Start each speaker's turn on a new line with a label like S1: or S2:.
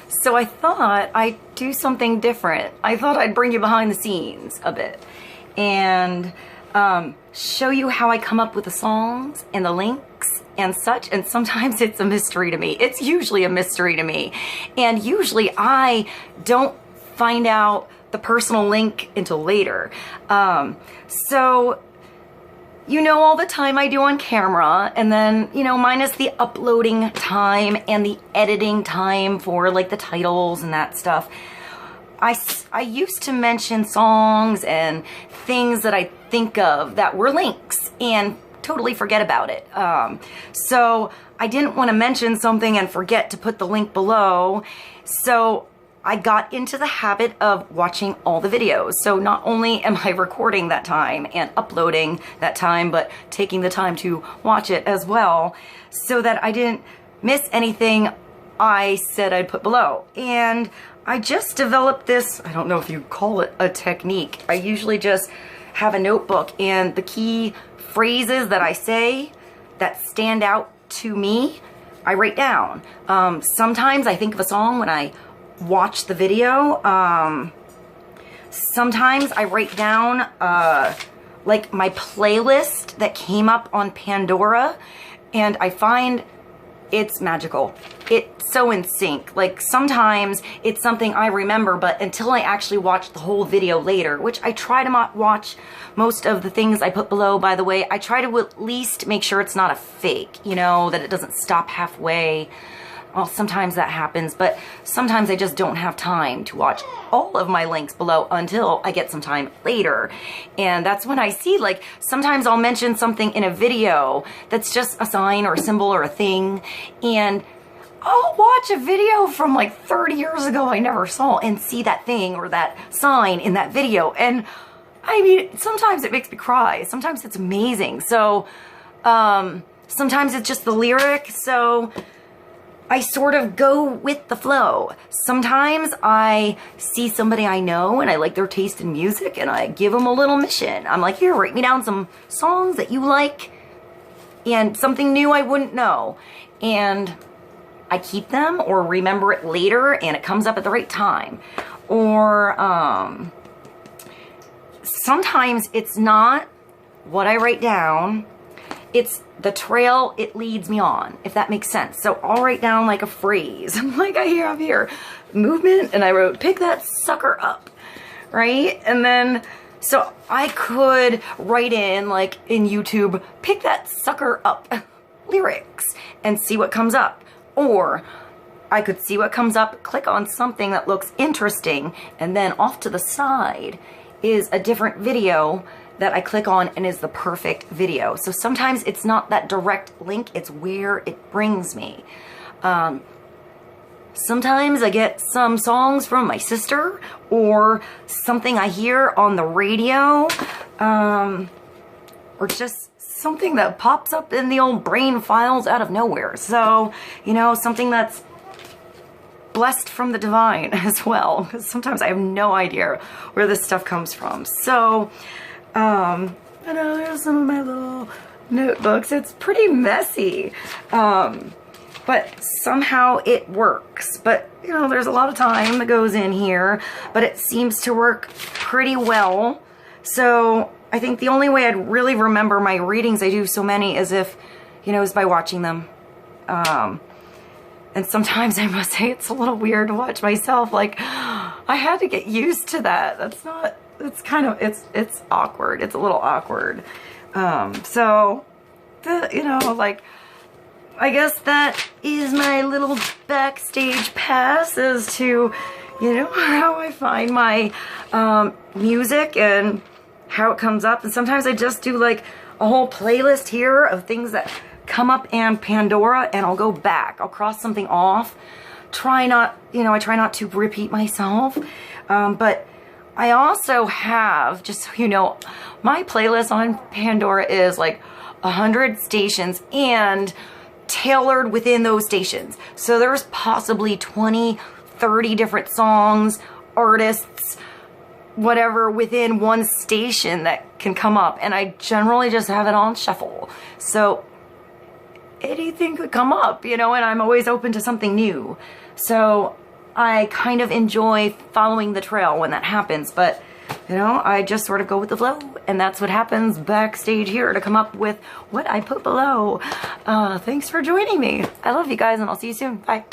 S1: So I thought I'd do something different. I thought I'd bring you behind the scenes a bit and show you how I come up with the songs and the links and such. And sometimes it's a mystery to me. It's usually a mystery to me. And usually I don't find out the personal link until later. So you know, all the time I do on camera, and then, you know, minus the uploading time and the editing time for like the titles and that stuff. I used to mention songs and things that I think of that were links and totally forget about it. So I didn't want to mention something and forget to put the link below. So I got into the habit of watching all the videos. So not only am I recording that time and uploading that time, but taking the time to watch it as well so that I didn't miss anything I said I'd put below. And I just developed this, I don't know if you call it a technique. I usually just have a notebook and the key phrases that I say that stand out to me, I write down. Sometimes I think of a song when I watch the video. Sometimes I write down like my playlist that came up on Pandora, and I find it's magical. It's so in sync. Like sometimes it's something I remember, but until I actually watch the whole video later, which I try to watch most of the things I put below, by the way, I try to at least make sure it's not a fake, you know, that it doesn't stop halfway. Well, sometimes that happens, but sometimes I just don't have time to watch all of my links below until I get some time later. And that's when I see, like, sometimes I'll mention something in a video that's just a sign or a symbol or a thing, and I'll watch a video from like 30 years ago I never saw and see that thing or that sign in that video. And I mean, sometimes it makes me cry. Sometimes it's amazing. So, sometimes it's just the lyric. So I sort of go with the flow. Sometimes I see somebody I know and I like their taste in music and I give them a little mission. I'm like, here, write me down some songs that you like and something new I wouldn't know. And I keep them or remember it later and it comes up at the right time. Or sometimes it's not what I write down. It's the trail it leads me on, if that makes sense. So I'll write down like a phrase. I'm like, I have here movement, and I wrote, pick that sucker up, right? And then, so I could write in, like in YouTube, pick that sucker up lyrics and see what comes up. Or I could see what comes up, click on something that looks interesting, and then off to the side is a different video that I click on and is the perfect video. So sometimes it's not that direct link, it's where it brings me. Sometimes I get some songs from my sister or something I hear on the radio, or just something that pops up in the old brain files out of nowhere. So, you know, something that's blessed from the divine as well, because sometimes I have no idea where this stuff comes from. So, I know there's some of my little notebooks. It's pretty messy, but somehow it works. But, you know, there's a lot of time that goes in here, but it seems to work pretty well. So I think the only way I'd really remember my readings, I do so many, is if, you know, is by watching them. And sometimes I must say it's a little weird to watch myself. Like, I had to get used to that. That's not... It's kind of, it's awkward. It's a little awkward. So, you know, like, I guess that is my little backstage pass as to, you know, how I find my music and how it comes up. And sometimes I just do like a whole playlist here of things that come up in Pandora, and I'll go back. I'll cross something off. Try not, you know, I try not to repeat myself. But I also have, just so you know, my playlist on Pandora is like 100 stations and tailored within those stations. So there's possibly 20, 30 different songs, artists, whatever within one station that can come up. And I generally just have it on shuffle. So anything could come up, you know, and I'm always open to something new. So I kind of enjoy following the trail when that happens, but you know, I just sort of go with the flow, and that's what happens backstage here to come up with what I put below. Thanks for joining me. I love you guys, and I'll see you soon. Bye.